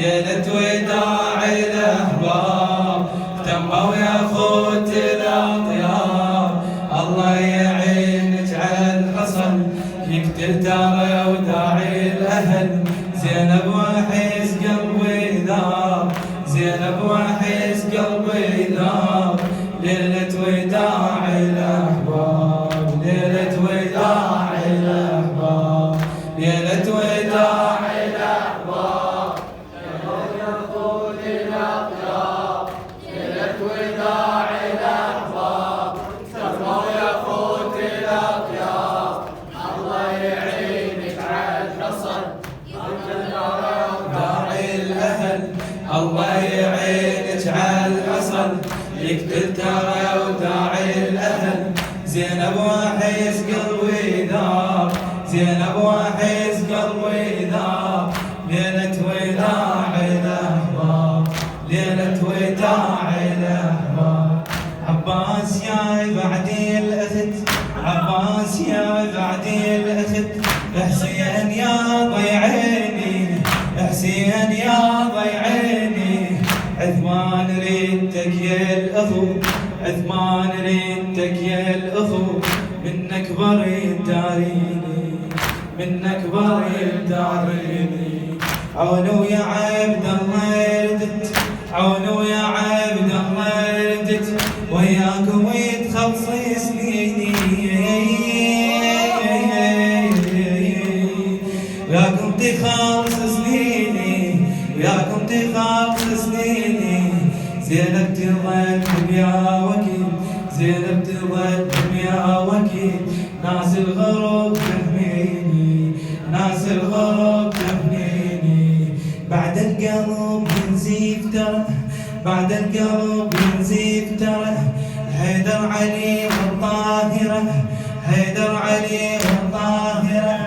ليلة وداع الأحباب تموا يا خوت الأطياب. الله يعينك على الحصل يقتل ترى وداعي الأهل. زينب وحيس قلبي ذاب، زينب وحيس قلبي ذاب. ليلة وداع الأحباب، ليلة وداع الأحباب، ليلة وداع الأحباب تموا يا خوت الأطياب. ليلة وداع الأحباب تموا يا خوت الأطياب. الله يعينك على الحصن داعي الأهل. الله يعينك على الحصن يقتل ترى وداعي الأهل. زينب وحيس قلبي ذاب، زينب وحيس قلبي ذاب. ليلة وداع الأحباب، ليلة وداع الأحباب. عباس يا بعدي الأخت، عباس يا بعدي الأخت. حسين يا ضيعيني، حسين يا ضيعيني. عثمان ريدتك يا الأخو، عثمان ريدتك يا الأخو. منك بريد داريني، منك بريد داريني. عونوا يا عبد الله ردت، عونوا يا عبد الله ردت. وياكم يتخلصي سنيني، وياكم تخلص سنيني، وياكم تخلص سنيني. زينب تظل يا وكيل، زينب تظل يا وكيل. ناس الغرب تحميني، ناس الغرب تحميني. بعد القلب ينزيف ترى، بعد القلب ينزيف ترى. حيدر علي والطاهرة، حيدر علي والطاهرة.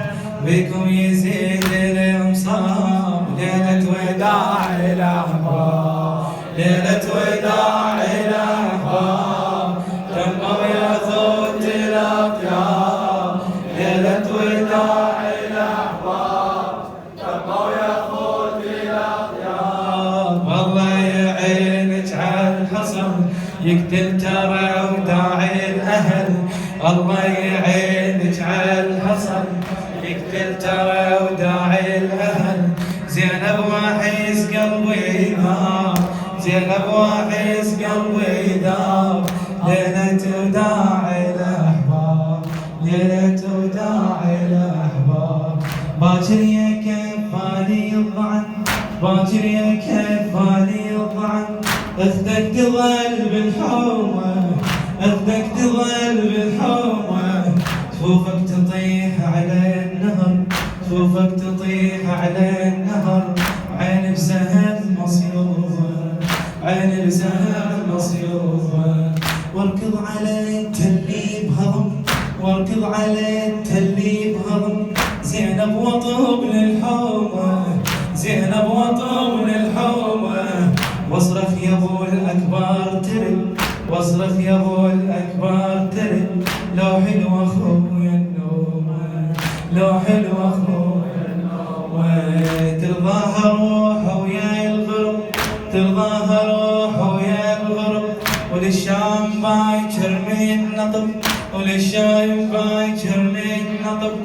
بكم يزيد الانصاف. ليلة وداع الأحباب، ليلة وداع الأحباب تموا يا خوت الأطياب. ليلة وداع الأحباب تموا يا خوت الأطياب. والله يعينك على الحصن يقتل ترى وداعي الأهل. الله يعينك على الحصن يقتل ترى وداعي الأهل. زينب وحيس قلبي ذاب، زينب وحيس قلبي ذاب. ليلة وداع الأحباب، ليلة وداع الأحباب. باكر يا كفالي الضعن، باكر يا كفالي الضعن. اختك تظل بالحومة، اختك تظل بالحومة. تفوفك تطيح على النهر، تفوفك تطيح على النهر. عين بسهم مصيوبة، عين بسهم مصيوبة. واركض على التلي بهضم، واركض على التلي بهضم. زينب وطوب للحومة، زينب وطوب للحومة. واصرخ يا ابو الاكبر ترد، واصرخ يا ابو الاكبر ترد. لو حلو اخويا النومه، لو حلو اخويا النومه. ترضاها روح ويا الغرب، ترضاها روح ويا الغرب. وللشام باكر من نطب، وللشام باكر من نطب.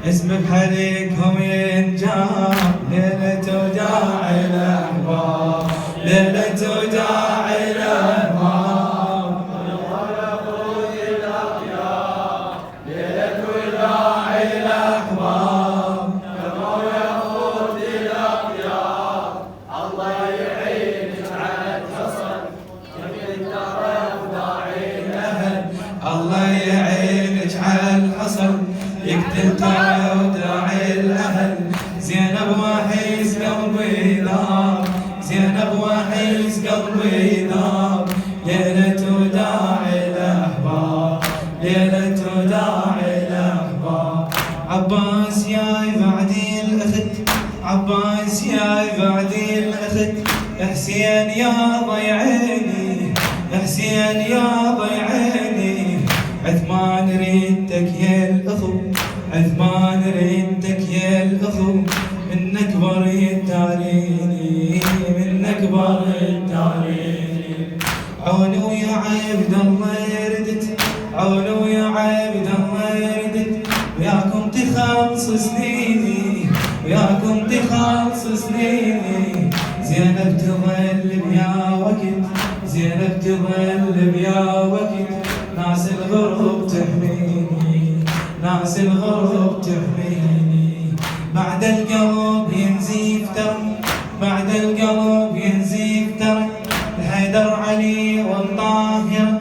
اسمك حليكهم ينجاب. ليلة وداع الأحباب، ليلة وداع الأحباب تموا يا خوت الأطياب. ليلة وداع الأحباب تموا يا خوت الأطياب. الله يعينك على الحصن يقتل ترى وداعي الأهل. الله يعينك على الحصن يقتل ترى وداعي الأهل. زينب وحيس قلبي ذاب، زينب وحيس قلبي ذاب. ليلة وداع الأحباب، ليلة وداع الأحباب. عباس يا بعدي الأخت، عباس يا بعدي الأخت. حسين يا ضيعيني، حسين يا ضيعيني. عثمان ريدتك يا الأخو، عثمان ريدتك يا الأخو. منك بريد داريني. عون ويا عبد الله ردت، عون ويا عبد الله ردت، وياكم تخلص سنيني، وياكم تخلص سنيني. زينب تظل بيا وقت، زينب تظل بيا وقت، ناس الغرب تحميني، ناس الغرب تحميني. بعد القلب ينزيف ترى، بعد القلب ينزيف ترى، الحيدر علي والطاهرة،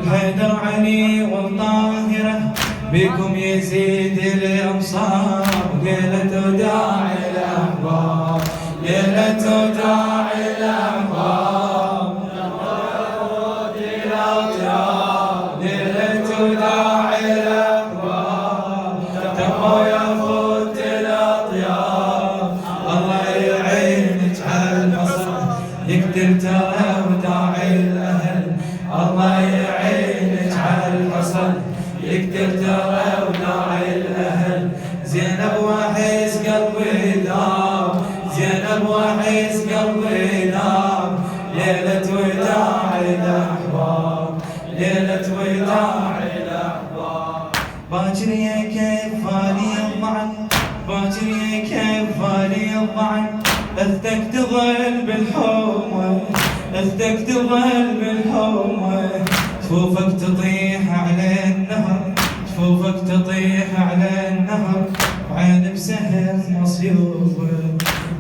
الحيدر علي والطاهرة، بكم يزيد الأمصار. ليلة وداع الأحباب، ليلة وداع الأحباب، ليلة وداع الأحباب، تبغى ياخذ الأطياب. الله يعينك على الفصل، يقدر ترى وداعي الأهل. الله يعينك على الفصل، يقدر ترى وداعي الأهل. زينب واحس قلبي دار، زينب واحس قلبي دار. ليلة وداع الأحباب، ليلة وداع الأحباب. باكر يا كفالي الضعن، باكر يا كفالي الضعن، اختك تظل بالحومة، اختك تظل بالحومة. جفوفك تطيح على النهر، جفوفك تطيح على النهر، وعين بسهم مصيوبة،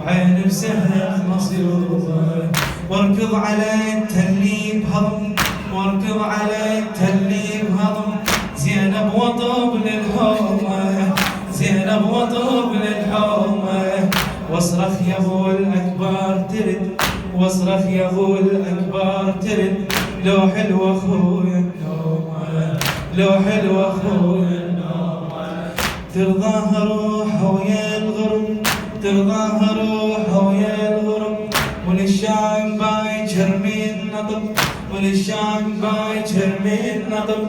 وعين بسهم مصيوبة. واركض على التل بهضم، واركض على التل بهضم. زينب وطب للحومة، زينب وطب للحومة. واصرخ يا ابو الاكبر ترد، واصرخ يا ابو الاكبر ترد. لو حلو اخويا النومه، لو حلو اخويا النومه. ترضاها روح ويا الغرب، ترضاها روح ويا الغرب. وللشام بايكر من نطب، وللشام بايكر من نطب.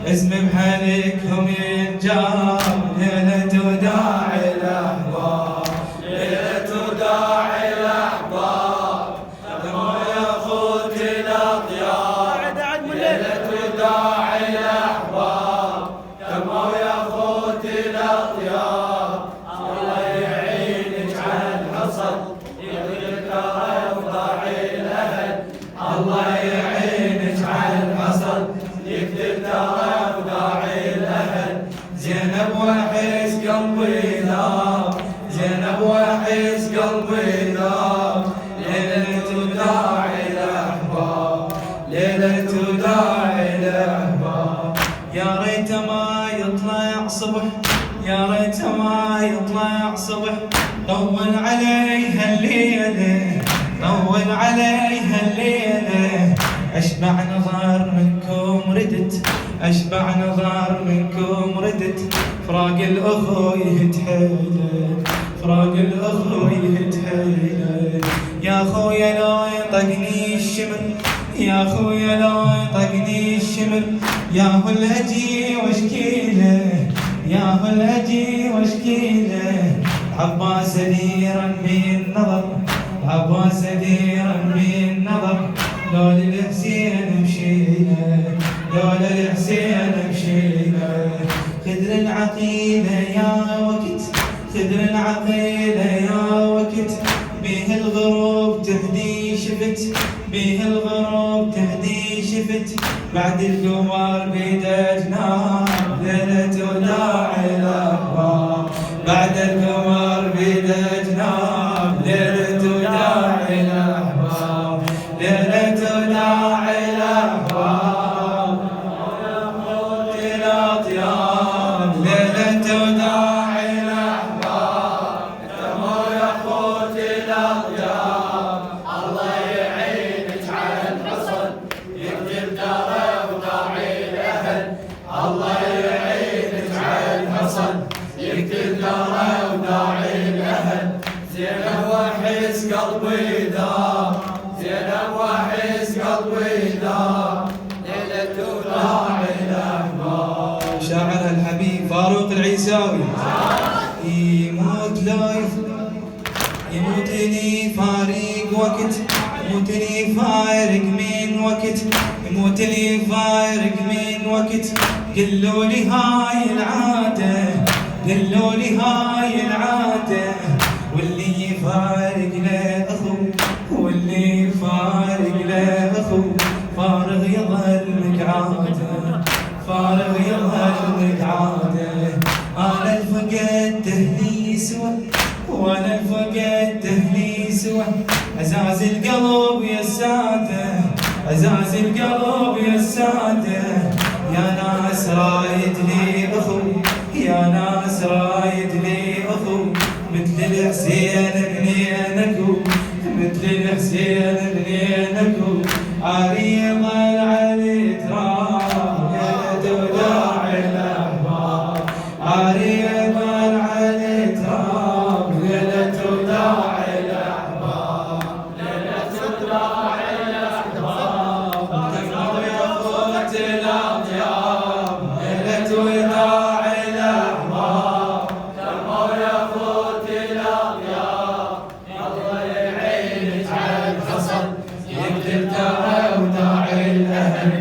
اسم بحالكهم ينجاب. ليلة وداع الأحباب، ليلة وداع الأحباب، لما ياخذ الأطياب. ليلة وداع الأحباب، لما ياخذ الأطياب. الله يعينك على الحصن، يغير ترى وداعي الأهل. الله يعينك على الحصن، يقدر ترى وداعي الأهل. زينب واحس قلبي ذاب، زينب واحس قلبي ذاب. ليلة وداع الأحباب، ليلة وداع الأحباب. يا ريت ما يطلع صبح، يا ريت ما يطلع صبح. طول عليها الليلة، طول عليها الليلة. أشبع نظر منكم ردت، أشبع نظر منكم ردت. فراق الأخو يتحيل، فراق الأخو يتحيل. يا خويا لو يطقني الشمر، يا خويا لو يطقني الشمر. يا هو الأجي واشكيله، يا هو الأجي واشكيله. عباس ديرا بالنظر، عباس ديرا بالنظر. لو للحسين مشينا، لو للحسين مشينا. خذر العقيلة يا وقت، خذر العقيلة يا وقت. بيه الغروب تهدي شفت، بيه الغروب تهدي شفت. بعد القمر بيده جناب. ليلة وداع الأحباب، بعد القمر بيده جناب. ليلة وداع الأحباب، ليلة وداع الأحباب، ياخذ الأطياب. ليلة وداع الأحباب، كما ياخذ الأطياب. الله يعينك على الحصن، يقدر ترى وداعي الأهل. الله يعينك على الحصن، يقدر ترى وداعي الأهل. زينب واحس قلبي ذاب، زينب واحس قلبي ذاب. ليلة وداع الأحباب. شاعرها الحبيب فاروق العيساوي. يموت لو يموت لي فارق وقت، يموت لي فارق من وقت. تموت اللي فارق من وقت. قلوا لي هاي العادة، قلوا لي هاي العادة، واللي يفارق له أخو، واللي يفارق له أخو، فارغ يظل مقعاده، فارغ يظل مقعاده. أنا فقدته لي سوى، وأنا فقدته لي سوى، عزاز القلب يا السادة، عزاز القلب يا السادة. يا ناس رايد لي أخو، يا ناس رايد لي أخو، مثل الحسين بنينكو، مثل الحسين بنينكو. عاري يظل علي تراب يا وداع الأحباب، عاري يظل علي تراب ليلة وداع الأحباب، ليلة وداع الأحباب. تكبر يا أخوة الأطياب، ليلة وداع الأحباب، تكبر يا أخوة الأطياب. الله يعينك على الحصل يقدر ترى وداع الأهل،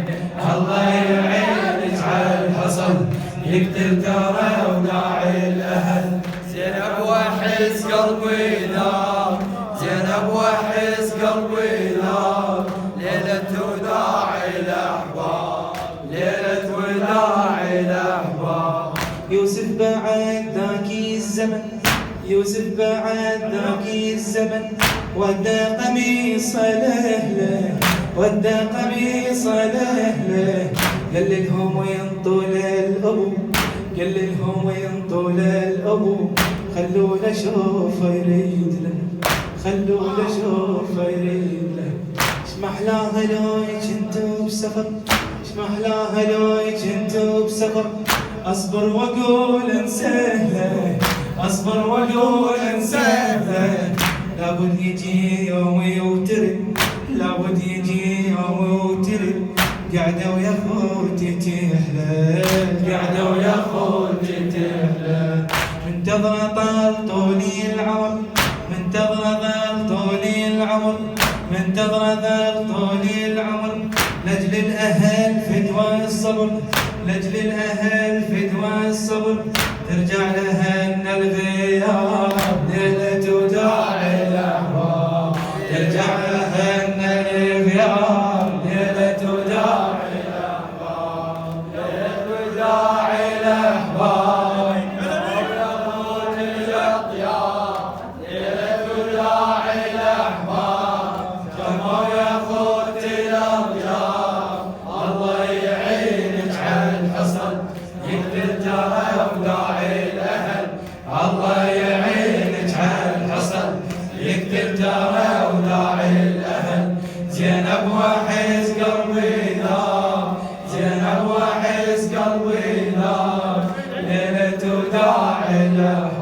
الله يعينك على الحصل يقدر ترى وداع الأهل. زينب وحس قلبي نار، زينب وحس قلبي نار، ليلة وداع الأحباب، ليلة وداع الأحباب. يوسف بعد ذاك الزمن، يوسف بعد ذاك الزمن، ودى قميص لأهله، ودى قميص لأهله. قال لهم وين طول الأبو، قال لهم وين طول الأبو، خلونا شوف يريد له، خلونا شوف يريد له. شمحلاها لو كنتو بسفر، شمحلاها لو كنتو بسفر، أصبر وأقول انسهله، أصبر وأقول انسهله. لابد يجي يوم يوترد، لابد يجي يوم يوترد. قعدوا يا خوتي تحلى، قعدوا يا خوتي تحلى. منتظرة طال طولي العمر، منتظرة طال طولي العمر، منتظرة طال طولي العمر. لأجل الأهل فدوى الصبر، لأجل الأهل فدوى الصبر. ترجع لهن الغياب ليلة وداع الأحباب، ترجع لهن الغياب ليلة وداع الأحباب، ليلة وداع الأحباب. ليلة وداع الأحباب، كما يا خوت الأطياب. الله يعينك على الحصن يقدر ترى وداع الأهل، الله يعينك على الحصن يقدر ترى وداع الأهل. زينب وحس قلبي نار، زينب وحس قلبي نار، ليلة وداع الأهل.